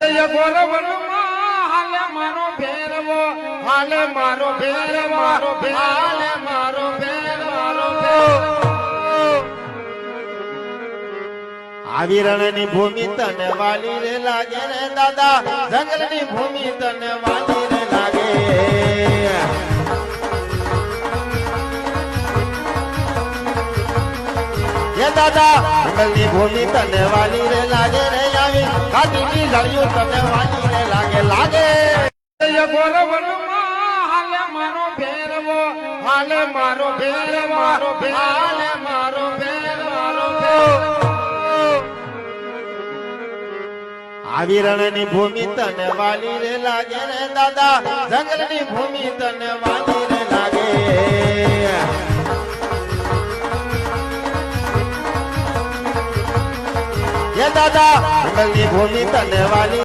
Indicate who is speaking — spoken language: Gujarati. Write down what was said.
Speaker 1: હાલે મારો ફેરવો હાલે મારો ફેરવો હાલે મારો ફેરવો
Speaker 2: આવી રણની ભૂમિ તને વાલી રે લાગે રે દાદા જંગલની ભૂમિ તને વાલી રે લાગે હે દાદા જંગલની ભૂમિ તને વાલી રે લાગે રે આવી કાદીની લળિયું તને વાલી રે લાગે લાગે
Speaker 1: હાલે મારો ફેરવો હાલે મારો ફેરવો હાલે મારો ફેરવો
Speaker 2: આવી રણની ભૂમિ તને વાલી રે લાગે રે દાદા જંગલની ભૂમિ તને વાલી રે લાગે હે દાદા જંગલની ભૂમિ તને વાલી